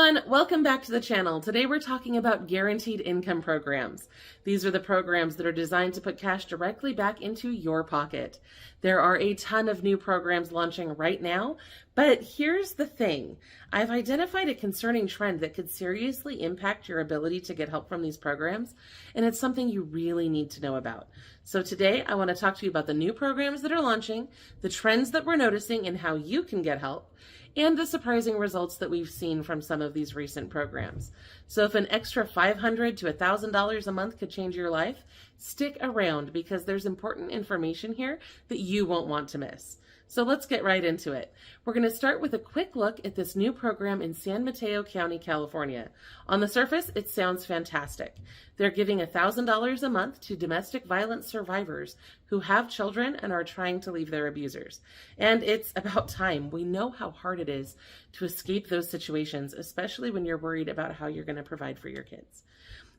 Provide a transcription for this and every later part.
everyone, welcome back to the channel. Today we're talking about guaranteed income programs. These are the programs that are designed to put cash directly back into your pocket. There are a ton of new programs launching right now, but here's the thing. I've identified a concerning trend that could seriously impact your ability to get help from these programs, and it's something you really need to know about. So today I want to talk to you about the new programs that are launching, the trends that we're noticing and how you can get help, and the surprising results that we've seen from some of these recent programs. So if an extra $500 to $1,000 a month could change your life, stick around because there's important information here that you won't want to miss. So let's get right into it. We're going to start with a quick look at this new program in San Mateo County, California. On the surface, it sounds fantastic. They're giving $1,000 a month to domestic violence survivors who have children and are trying to leave their abusers. And it's about time. We know how hard it is to escape those situations, especially when you're worried about how you're going to provide for your kids.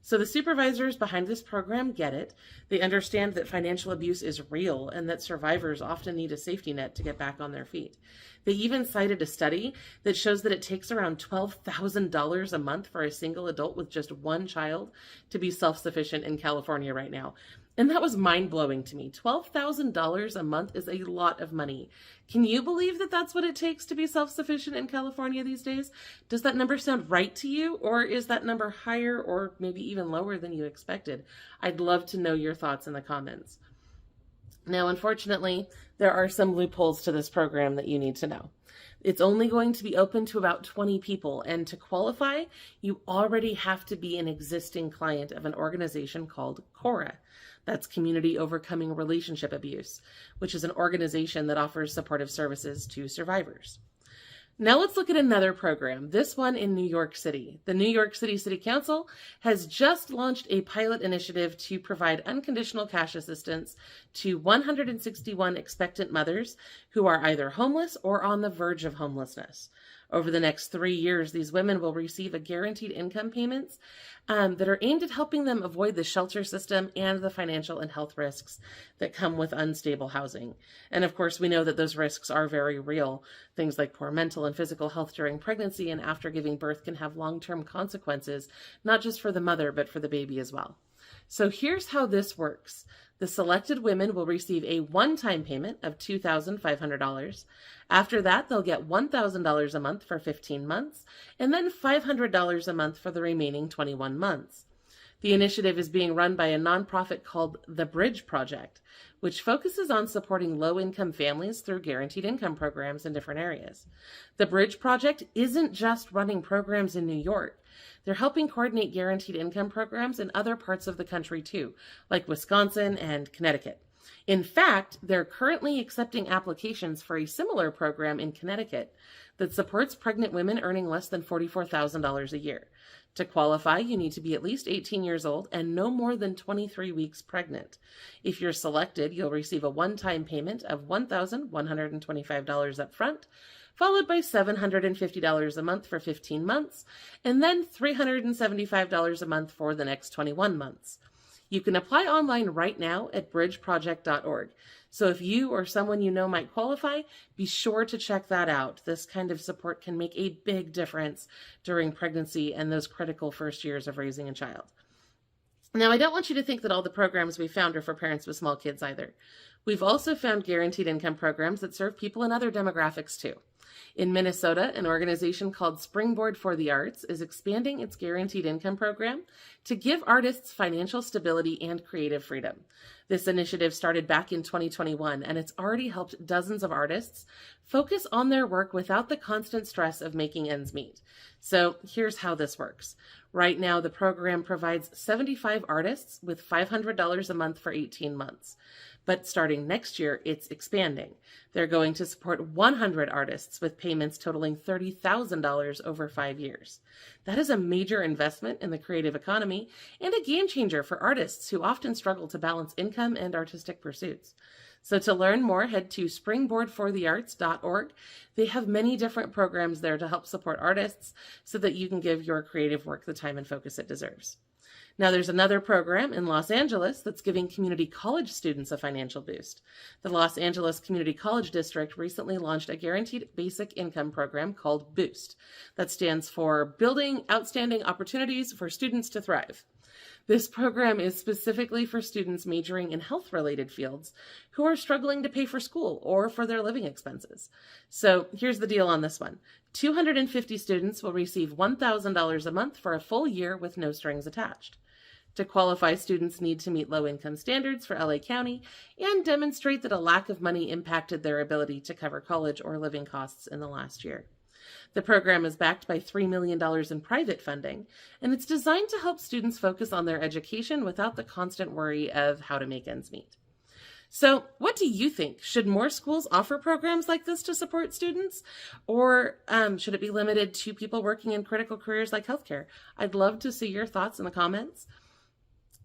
So the supervisors behind this program get it. They understand that financial abuse is real and that survivors often need a safety net to get back on their feet. They even cited a study that shows that it takes around $12,000 a month for a single adult with just one child to be self-sufficient in California right now. And that was mind-blowing to me. $12,000 a month is a lot of money. Can you believe that that's what it takes to be self-sufficient in California these days? Does that number sound right to you, or is that number higher or maybe even lower than you expected? I'd love to know your thoughts in the comments. Now, unfortunately, there are some loopholes to this program that you need to know. It's only going to be open to about 20 people, and to qualify, you already have to be an existing client of an organization called CORA. That's Community Overcoming Relationship Abuse, which is an organization that offers supportive services to survivors. Now let's look at another program, this one in New York City. The New York City City Council has just launched a pilot initiative to provide unconditional cash assistance to 161 expectant mothers who are either homeless or on the verge of homelessness. Over the next 3 years, these women will receive a guaranteed income payments that are aimed at helping them avoid the shelter system and the financial and health risks that come with unstable housing. And of course, we know that those risks are very real. Things like poor mental and physical health during pregnancy and after giving birth can have long-term consequences, not just for the mother, but for the baby as well. So here's how this works. The selected women will receive a one-time payment of $2,500. After that, they'll get $1,000 a month for 15 months, and then $500 a month for the remaining 21 months. The initiative is being run by a nonprofit called The Bridge Project, which focuses on supporting low-income families through guaranteed income programs in different areas. The Bridge Project isn't just running programs in New York. They're helping coordinate guaranteed income programs in other parts of the country too, like Wisconsin and Connecticut. In fact, they're currently accepting applications for a similar program in Connecticut that supports pregnant women earning less than $44,000 a year. To qualify, you need to be at least 18 years old and no more than 23 weeks pregnant. If you're selected, you'll receive a one-time payment of $1,125 up front, followed by $750 a month for 15 months, and then $375 a month for the next 21 months. You can apply online right now at bridgeproject.org. So if you or someone you know might qualify, be sure to check that out. This kind of support can make a big difference during pregnancy and those critical first years of raising a child. Now, I don't want you to think that all the programs we found are for parents with small kids either. We've also found guaranteed income programs that serve people in other demographics too. In Minnesota, an organization called Springboard for the Arts is expanding its guaranteed income program to give artists financial stability and creative freedom. This initiative started back in 2021, and it's already helped dozens of artists focus on their work without the constant stress of making ends meet. So here's how this works. Right now, the program provides 75 artists with $500 a month for 18 months. But starting next year, it's expanding. They're going to support 100 artists with payments totaling $30,000 over 5 years. That is a major investment in the creative economy and a game changer for artists who often struggle to balance income and artistic pursuits. So to learn more, head to springboardforthearts.org. They have many different programs there to help support artists so that you can give your creative work the time and focus it deserves. Now, there's another program in Los Angeles that's giving community college students a financial boost. The Los Angeles Community College District recently launched a guaranteed basic income program called Boost. That stands for Building Outstanding Opportunities for Students to Thrive. This program is specifically for students majoring in health-related fields who are struggling to pay for school or for their living expenses. So here's the deal on this one. 250 students will receive $1,000 a month for a full year with no strings attached. To qualify, students need to meet low-income standards for LA County and demonstrate that a lack of money impacted their ability to cover college or living costs in the last year. The program is backed by $3 million in private funding, and it's designed to help students focus on their education without the constant worry of how to make ends meet. So what do you think? Should more schools offer programs like this to support students? Or should it be limited to people working in critical careers like healthcare? I'd love to see your thoughts in the comments.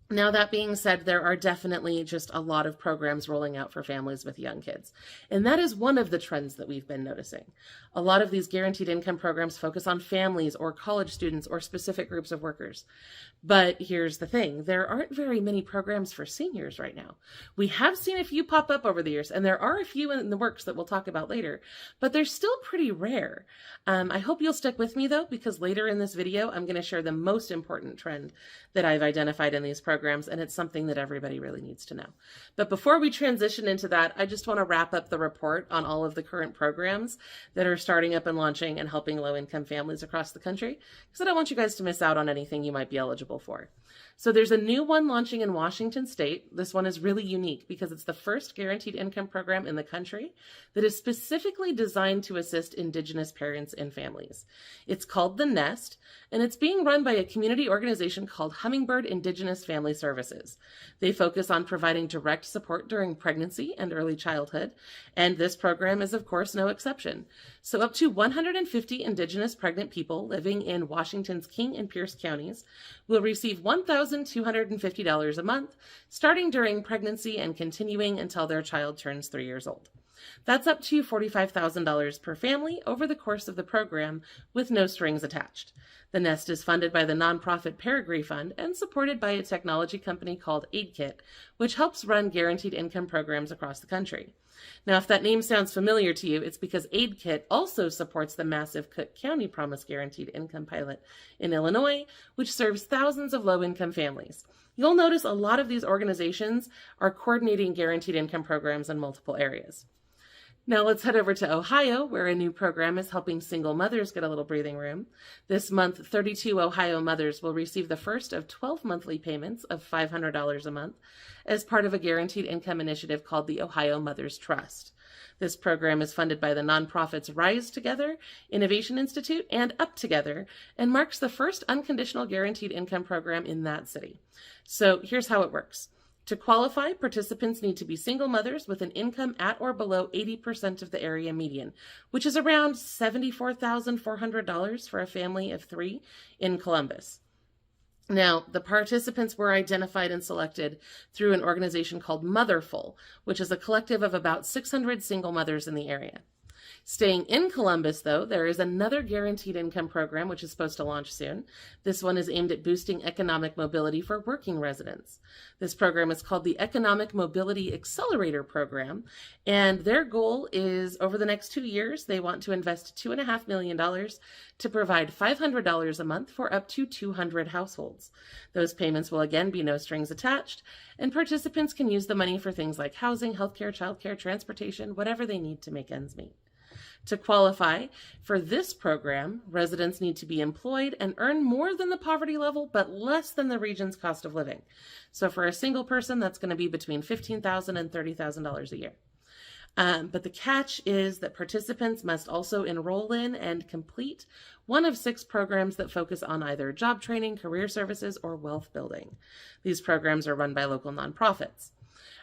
Now, that being said, there are definitely just a lot of programs rolling out for families with young kids. And that is one of the trends that we've been noticing. A lot of these guaranteed income programs focus on families or college students or specific groups of workers. But here's the thing, there aren't very many programs for seniors right now. We have seen a few pop up over the years, and there are a few in the works that we'll talk about later, but they're still pretty rare. I hope you'll stick with me though, because later in this video, I'm going to share the most important trend that I've identified in these programs, and it's something that everybody really needs to know. But before we transition into that, I just want to wrap up the report on all of the current programs that are starting up and launching and helping low-income families across the country, because I don't want you guys to miss out on anything you might be eligible for. So there's a new one launching in Washington State. This one is really unique because it's the first guaranteed income program in the country that is specifically designed to assist Indigenous parents and families. It's called The Nest, and it's being run by a community organization called Hummingbird Indigenous Family Services. They focus on providing direct support during pregnancy and early childhood, and this program is, of course, no exception. So up to 150 Indigenous pregnant people living in Washington's King and Pierce counties will receive $1,250 a month, starting during pregnancy and continuing until their child turns 3 years old. That's up to $45,000 per family over the course of the program with no strings attached. The Nest is funded by the nonprofit Peregrine Fund and supported by a technology company called AidKit, which helps run guaranteed income programs across the country. Now, if that name sounds familiar to you, it's because AidKit also supports the massive Cook County Promise Guaranteed Income Pilot in Illinois, which serves thousands of low-income families. You'll notice a lot of these organizations are coordinating guaranteed income programs in multiple areas. Now let's head over to Ohio, where a new program is helping single mothers get a little breathing room. This month, 32 Ohio mothers will receive the first of 12 monthly payments of $500 a month as part of a guaranteed income initiative called the Ohio Mothers Trust. This program is funded by the nonprofits Rise Together, Innovation Institute, and Up Together, and marks the first unconditional guaranteed income program in that city. So here's how it works. To qualify, participants need to be single mothers with an income at or below 80% of the area median, which is around $74,400 for a family of 3 in Columbus. Now, the participants were identified and selected through an organization called Motherful, which is a collective of about 600 single mothers in the area. Staying in Columbus, though, there is another guaranteed income program which is supposed to launch soon. This one is aimed at boosting economic mobility for working residents. This program is called the Economic Mobility Accelerator Program, and their goal is over the next 2 years, they want to invest $2.5 million to provide $500 a month for up to 200 households. Those payments will again be no strings attached, and participants can use the money for things like housing, healthcare, childcare, transportation, whatever they need to make ends meet. To qualify for this program, residents need to be employed and earn more than the poverty level, but less than the region's cost of living. So for a single person, that's going to be between $15,000 and $30,000 a year. But the catch is that participants must also enroll in and complete one of 6 programs that focus on either job training, career services, or wealth building. These programs are run by local nonprofits.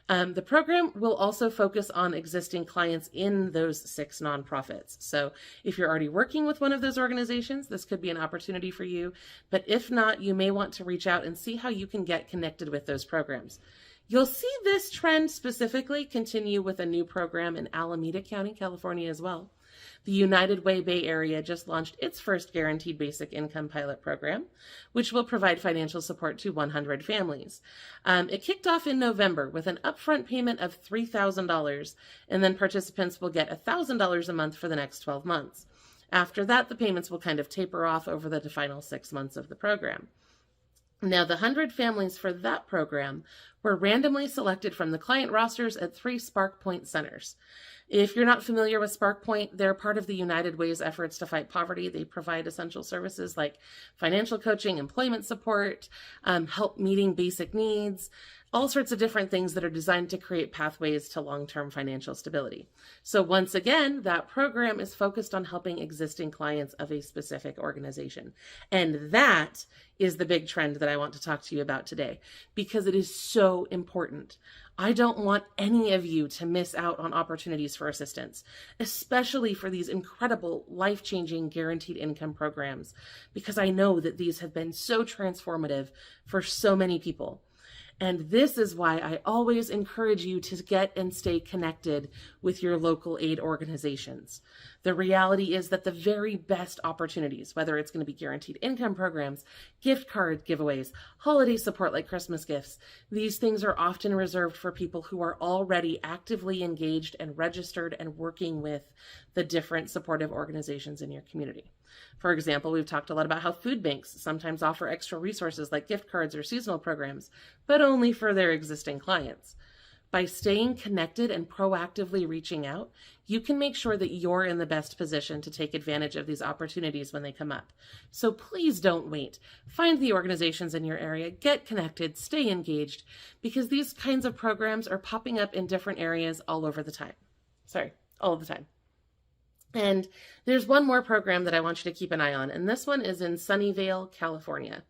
The program will also focus on existing clients in those 6 nonprofits. So if you're already working with one of those organizations, this could be an opportunity for you. But if not, you may want to reach out and see how you can get connected with those programs. You'll see this trend specifically continue with a new program in Alameda County, California as well. The United Way Bay Area just launched its first guaranteed basic income pilot program, which will provide financial support to 100 families. It kicked off in November with an upfront payment of $3,000, and then participants will get $1,000 a month for the next 12 months. After that, the payments will kind of taper off over the final 6 months of the program. Now, the 100 families for that program were randomly selected from the client rosters at 3 Spark Point centers. If you're not familiar with Spark Point, they're part of the United Way's efforts to fight poverty. They provide essential services like financial coaching, employment support, help meeting basic needs, all sorts of different things that are designed to create pathways to long-term financial stability. So once again, that program is focused on helping existing clients of a specific organization. And that is the big trend that I want to talk to you about today, because it is so important. I don't want any of you to miss out on opportunities for assistance, especially for these incredible life-changing guaranteed income programs, because I know that these have been so transformative for so many people. And this is why I always encourage you to get and stay connected with your local aid organizations. The reality is that the very best opportunities, whether it's going to be guaranteed income programs, gift card giveaways, holiday support like Christmas gifts, these things are often reserved for people who are already actively engaged and registered and working with the different supportive organizations in your community. For example, we've talked a lot about how food banks sometimes offer extra resources like gift cards or seasonal programs, but only for their existing clients. By staying connected and proactively reaching out, you can make sure that you're in the best position to take advantage of these opportunities when they come up. So please don't wait. Find the organizations in your area, get connected, stay engaged, because these kinds of programs are popping up in different areas all of the time. And there's one more program that I want you to keep an eye on, and this one is in Sunnyvale, California.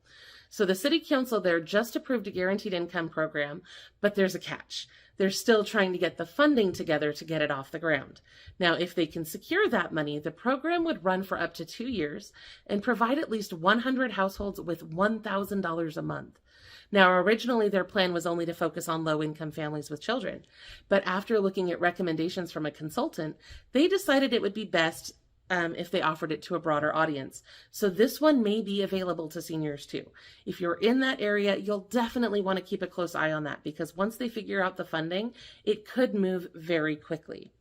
So the city council there just approved a guaranteed income program, but there's a catch. They're still trying to get the funding together to get it off the ground. Now, if they can secure that money, the program would run for up to 2 years and provide at least 100 households with $1,000 a month. Now, originally their plan was only to focus on low-income families with children, but after looking at recommendations from a consultant, they decided it would be best if they offered it to a broader audience. So this one may be available to seniors too. If you're in that area, you'll definitely want to keep a close eye on that, because once they figure out the funding, it could move very quickly.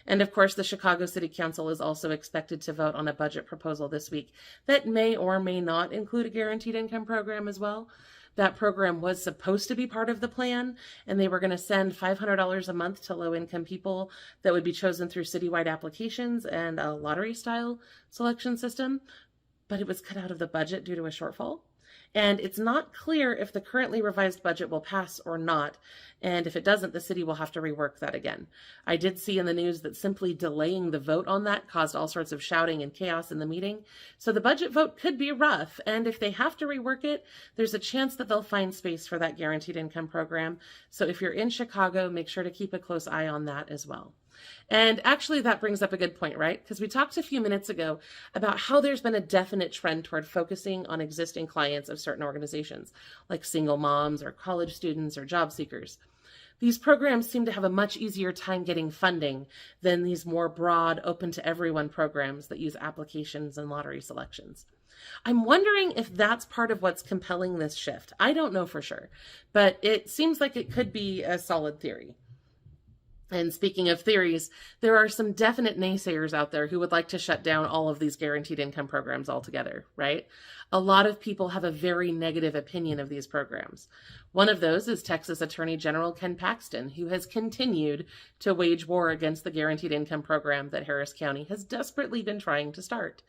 And of course, the Chicago City Council is also expected to vote on a budget proposal this week that may or may not include a guaranteed income program as well. That program was supposed to be part of the plan, and they were going to send $500 a month to low-income people that would be chosen through citywide applications and a lottery-style selection system, but it was cut out of the budget due to a shortfall. And it's not clear if the currently revised budget will pass or not, and if it doesn't, the city will have to rework that again. I did see in the news that simply delaying the vote on that caused all sorts of shouting and chaos in the meeting, so the budget vote could be rough, and if they have to rework it, there's a chance that they'll find space for that guaranteed income program. So if you're in Chicago, make sure to keep a close eye on that as well. And actually, that brings up a good point, right? Because we talked a few minutes ago about how there's been a definite trend toward focusing on existing clients of certain organizations, like single moms or college students or job seekers. These programs seem to have a much easier time getting funding than these more broad, open to everyone programs that use applications and lottery selections. I'm wondering if that's part of what's compelling this shift. I don't know for sure, but it seems like it could be a solid theory. And speaking of theories, there are some definite naysayers out there who would like to shut down all of these guaranteed income programs altogether, right? A lot of people have a very negative opinion of these programs. One of those is Texas Attorney General Ken Paxton, who has continued to wage war against the guaranteed income program that Harris County has desperately been trying to start.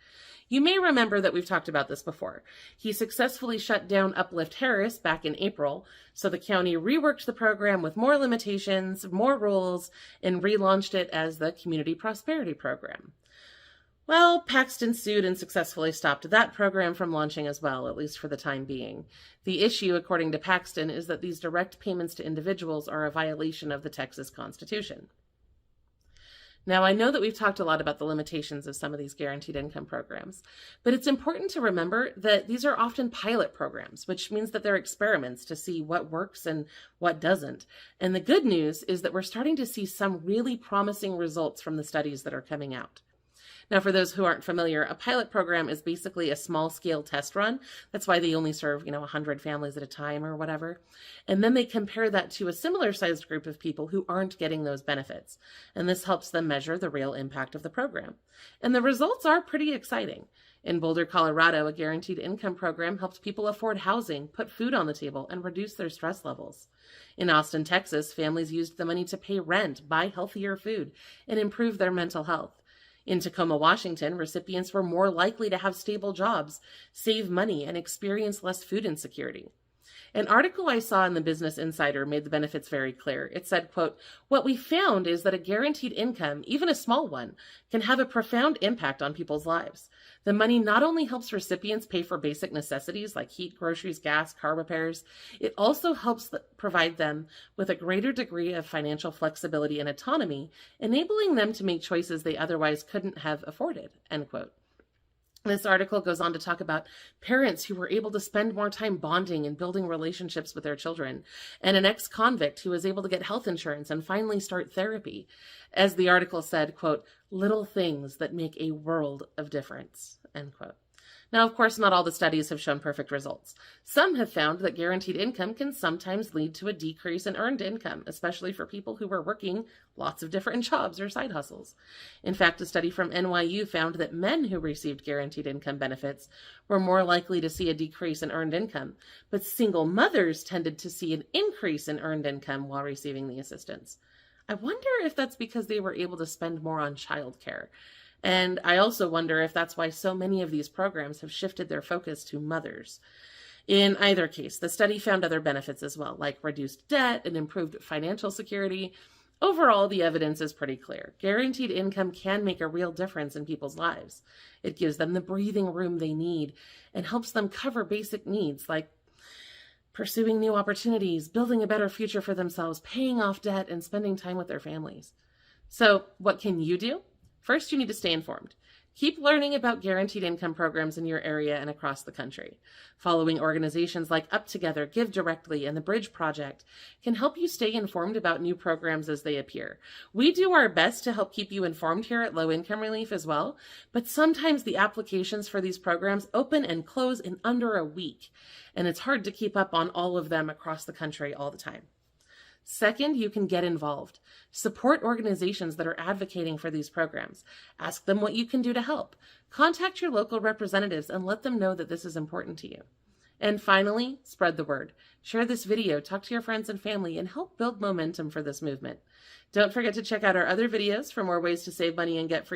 You may remember that we've talked about this before. He successfully shut down Uplift Harris back in April, so the county reworked the program with more limitations, more rules, and relaunched it as the Community Prosperity Program. Well, Paxton sued and successfully stopped that program from launching as well, at least for the time being. The issue, according to Paxton, is that these direct payments to individuals are a violation of the Texas Constitution. Now, I know that we've talked a lot about the limitations of some of these guaranteed income programs, but it's important to remember that these are often pilot programs, which means that they're experiments to see what works and what doesn't. And the good news is that we're starting to see some really promising results from the studies that are coming out. Now, for those who aren't familiar, a pilot program is basically a small-scale test run. That's why they only serve, 100 families at a time or whatever. And then they compare that to a similar-sized group of people who aren't getting those benefits. And this helps them measure the real impact of the program. And the results are pretty exciting. In Boulder, Colorado, a guaranteed income program helped people afford housing, put food on the table, and reduce their stress levels. In Austin, Texas, families used the money to pay rent, buy healthier food, and improve their mental health. In Tacoma, Washington, recipients were more likely to have stable jobs, save money, and experience less food insecurity. An article I saw in the Business Insider made the benefits very clear. It said, quote, "What we found is that a guaranteed income, even a small one, can have a profound impact on people's lives. The money not only helps recipients pay for basic necessities like heat, groceries, gas, car repairs, it also helps provide them with a greater degree of financial flexibility and autonomy, enabling them to make choices they otherwise couldn't have afforded," end quote. This article goes on to talk about parents who were able to spend more time bonding and building relationships with their children, and an ex-convict who was able to get health insurance and finally start therapy. As the article said, quote, "little things that make a world of difference," end quote. Now, of course, not all the studies have shown perfect results. Some have found that guaranteed income can sometimes lead to a decrease in earned income, especially for people who were working lots of different jobs or side hustles. In fact, a study from NYU found that men who received guaranteed income benefits were more likely to see a decrease in earned income, but single mothers tended to see an increase in earned income while receiving the assistance. I wonder if that's because they were able to spend more on childcare. And I also wonder if that's why so many of these programs have shifted their focus to mothers. In either case, the study found other benefits as well, like reduced debt and improved financial security. Overall, the evidence is pretty clear. Guaranteed income can make a real difference in people's lives. It gives them the breathing room they need and helps them cover basic needs like pursuing new opportunities, building a better future for themselves, paying off debt, and spending time with their families. So what can you do? First, you need to stay informed. Keep learning about guaranteed income programs in your area and across the country. Following organizations like Up Together, Give Directly, and the Bridge Project can help you stay informed about new programs as they appear. We do our best to help keep you informed here at Low Income Relief as well, but sometimes the applications for these programs open and close in under a week, and it's hard to keep up on all of them across the country all the time. Second, you can get involved. Support organizations that are advocating for these programs. Ask them what you can do to help. Contact your local representatives and let them know that this is important to you. And finally, spread the word. Share this video, talk to your friends and family, and help build momentum for this movement. Don't forget to check out our other videos for more ways to save money and get free